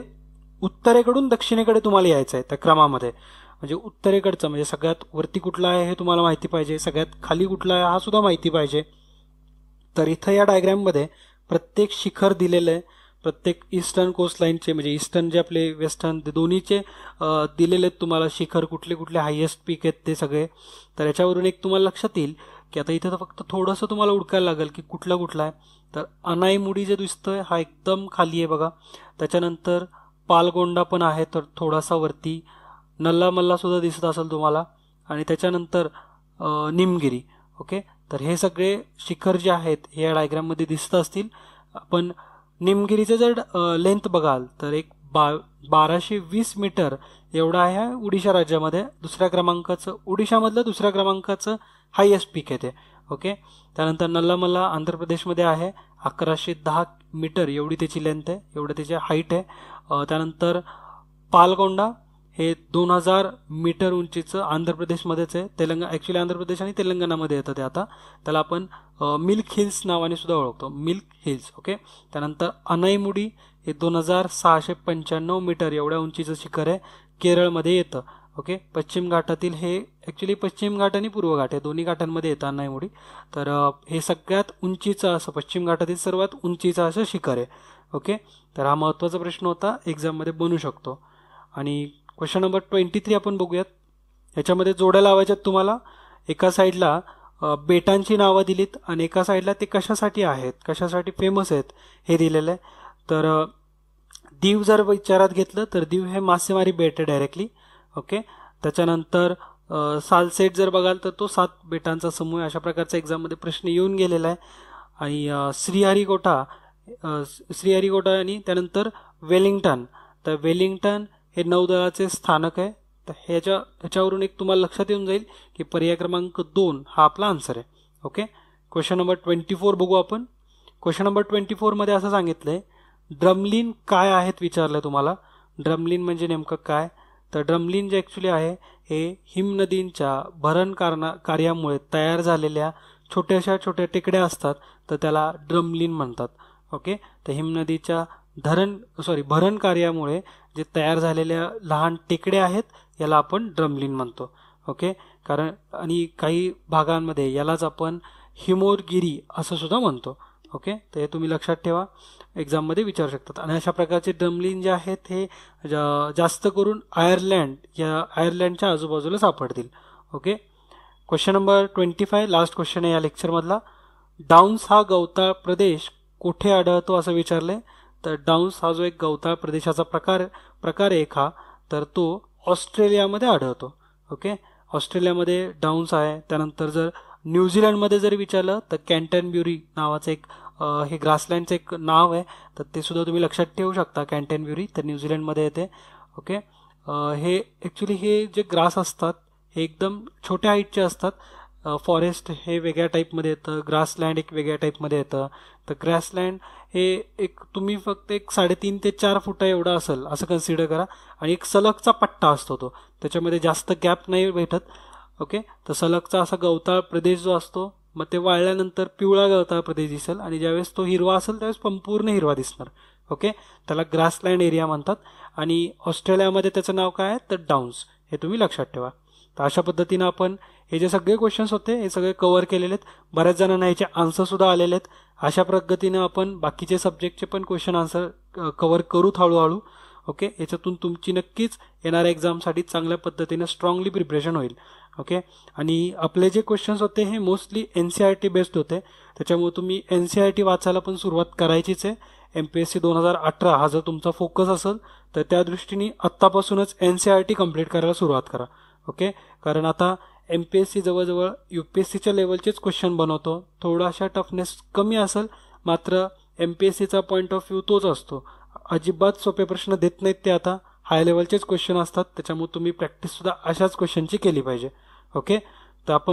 उत्तरेकडून दक्षिणेकडे तुम्हाला यायचं आहे त्या क्रमामध्ये. म्हणजे उत्तरेकडचं म्हणजे सगळ्यात वरती कुठला आहे हे तुम्हाला माहिती पाहिजे, सगळ्यात खाली कुठला आहे हा सुद्धा माहिती पाहिजे. तर इथं या डायग्राममध्ये प्रत्येक शिखर दिलेलं आहे, प्रत्येक ईस्टर्न कोस्ट लाईनचे म्हणजे ईस्टर्न जे आपले वेस्टर्न ते दोन्हीचे दिलेले आहेत तुम्हाला शिखर, कुठले कुठले हायेस्ट पीक आहेत ते सगळे. तर याच्यावरून एक तुम्हाला लक्षात येईल की आता इथं तर फक्त थोडंसं तुम्हाला उडकायला लागेल की कुठला कुठला आहे. तर अनाईमुडी जे दिसतोय हा एकदम खाली आहे बघा. त्याच्यानंतर पालगोंडा पण आहे तर थोडासा वरती, नल्ला मल्ला सुद्धा दिसत असेल तुम्हाला, आणि त्याच्यानंतर निमगिरी. ओके, तर हे सगळे शिखर जे आहेत हे या डायग्राममध्ये दिसत असतील. आपण निमगिरीचं जर लेंथ बघाल तर एक 1220 मीटर एवढा आहे उडिशा राज्यामध्ये. दुसऱ्या क्रमांकाचं उडिशामधलं दुसऱ्या क्रमांकाचं हायेस्ट पीक आहे ते. ओके, त्यानंतर नल्लामल्ला आंध्र प्रदेशमध्ये आहे, 1110 मीटर एवढी त्याची लेंथ आहे, एवढं त्याची हाईट आहे. त्यानंतर पालगोंडा हे 2000 मीटर उंचीचं आंध्र प्रदेशमध्येच आहे. ॲक्च्युली आंध्र प्रदेश आणि तेलंगणामध्ये येतं ते. आता त्याला आपण मिल्क हिल्स नावाने सुद्धा ओळखतो, मिल्क हिल्स. ओके, त्यानंतर अनाईमुडी हे 2695 मीटर एवढ्या उंचीचं शिखर आहे, केरळमध्ये येतं. ओके, पश्चिम घाटातील हे ॲक्च्युली पश्चिम घाट आणि पूर्व घाट हे दोन्ही घाटांमध्ये येतं अनाईमुडी. तर हे सगळ्यात उंचीचं असं पश्चिम घाटातील सर्वात उंचीचं असं शिखर आहे. ओके, तर हा महत्त्वाचा प्रश्न होता, एक्झाममध्ये बनू शकतो. आणि क्वेश्चन नंबर 23 आपण बघूयात. याच्यामध्ये जोड्या लावायच्यात तुम्हाला. एका साईडला बेटांची नावं दिलीत आणि एका साईडला ते कशासाठी आहेत, कशासाठी फेमस आहेत हे दिलेलं आहे. तर दीव जर विचारात घेतलं तर दीव हे मासेमारी बेट आहे डायरेक्टली. ओके, त्याच्यानंतर सालसेट जर बघाल तर तो 7 बेटांचा समूह आहे. अशा प्रकारचा एक्झाममध्ये प्रश्न येऊन गेलेला आहे. आणि श्रीहरिकोटा आणि त्यानंतर वेलिंग्टन. तर वेलिंग्टन हे नौदलाचे स्थानक आहे. तर ह्याच्यावरून एक तुम्हाला लक्षात येऊन जाईल की पर्याय क्रमांक 2 हा आपला आन्सर आहे. ओके, क्वेश्चन नंबर 24 बघू आपण. क्वेश्चन नंबर 24 मध्ये असं सांगितलंय, ड्रमलिन काय आहेत विचारलंय तुम्हाला. ड्रमलिन म्हणजे नेमकं काय, तर ड्रमलिन जे ॲक्च्युली आहे हे हिमनदींच्या भरण कार्यामुळे तयार झालेल्या छोट्या टेकड्या असतात तर त्याला ड्रमलिन म्हणतात. ओके, तर हिमनदीच्या भरण कार्यामुळे जे तयार झालेल्या लहान टेकड्या आहेत याला आपण ड्रमलिन म्हणतो. ओके, कारण आणि काही भागांमध्ये यालाच आपण हिमोरगिरी असं सुद्धा म्हणतो. ओके, तर हे तुम्ही लक्षात ठेवा, एक्झाममध्ये विचारू शकतात. आणि अशा प्रकारचे ड्रमलिन जे आहेत हे जास्त करून आयर्लंडच्या आजूबाजूला सापडतील. Okay, question number 25 last question आहे या लेक्चरमधला. डाऊन्स हा गवताळ प्रदेश कुठे आढळतो असं विचारलंय. तर डाऊन्स हा जो एक गवताळ प्रदेशाचा प्रकार आहे हा, तर तो ऑस्ट्रेलियामध्ये आढळतो. ओके, ऑस्ट्रेलियामध्ये डाऊन्स आहे. त्यानंतर जर न्यूझीलंडमध्ये जर विचारलं तर कॅन्टनब्युरी नावाचं एक हे ग्रासलँडचं एक नाव आहे, तर ते सुद्धा तुम्ही लक्षात ठेवू शकता. कॅन्टनब्युरी तर न्यूझीलंडमध्ये येते. ओके, हे ॲक्च्युली हे जे ग्रास असतात हे एकदम छोट्या हाईटचे असतात. फॉरेस्ट हे वेगळ्या टाईपमध्ये येतं, ग्रासलँड एक वेगळ्या टाईपमध्ये येतं. तर ग्रासलँड हे तुम्ही फक्त 3.5 ते 4 फुट एवढा असेल असं कन्सिडर करा, आणि एक सलगचा पट्टा असतो तो, त्याच्यामध्ये जास्त गॅप नाही भेटत. ओके, तर सलगचा असा गवताळ प्रदेश जो असतो मग ते वाळल्यानंतर पिवळा गवताळ प्रदेश दिसेल, आणि ज्यावेळेस तो हिरवा असेल त्यावेळेस संपूर्ण हिरवा दिसणार. ओके, त्याला ग्रासलँड एरिया म्हणतात. आणि ऑस्ट्रेलियामध्ये त्याचं नाव काय आहे तर डाऊन्स, हे तुम्ही लक्षात ठेवा. तर अशा पद्धतीनं आपण हे जे सगळे क्वेश्चन्स होते हे सगळे कव्हर केलेले आहेत. बऱ्याच जणांना याचे आन्सरसुद्धा आलेले आहेत. अशा पद्धतीनं आपण बाकीचे सब्जेक्टचे पण क्वेश्चन आन्सर कव्हर करूत हळूहळू. ओके, याच्यातून तुमची नक्कीच येणाऱ्या एक्झामसाठी चांगल्या पद्धतीने स्ट्रॉंगली प्रिपरेशन होईल. ओके, आणि आपले जे क्वेश्चन्स होते हे मोस्टली NCERT बेस्ड होते, त्याच्यामुळे तुम्ही NCERT वाचायला पण सुरुवात करायचीच आहे. MPSC 2018 हा जर तुमचा फोकस असेल तर त्या दृष्टीने आत्तापासूनच NCERT कंप्लीट करायला सुरुवात करा. ओके, कारण आता MPSC जवळजवळ UPSCच्या लेवलचेच क्वेश्चन बनवतो. थोडासा टफनेस कमी असेल, मात्र MPSCचा पॉईंट ऑफ व्ह्यू तोच असतो. अजिबात सोपे प्रश्न देत नाहीत ते, आता हाय लेवलचेच क्वेश्चन असतात. त्याच्यामुळे तुम्ही प्रॅक्टिससुद्धा अशाच क्वेश्चनची केली पाहिजे. ओके, तर आपण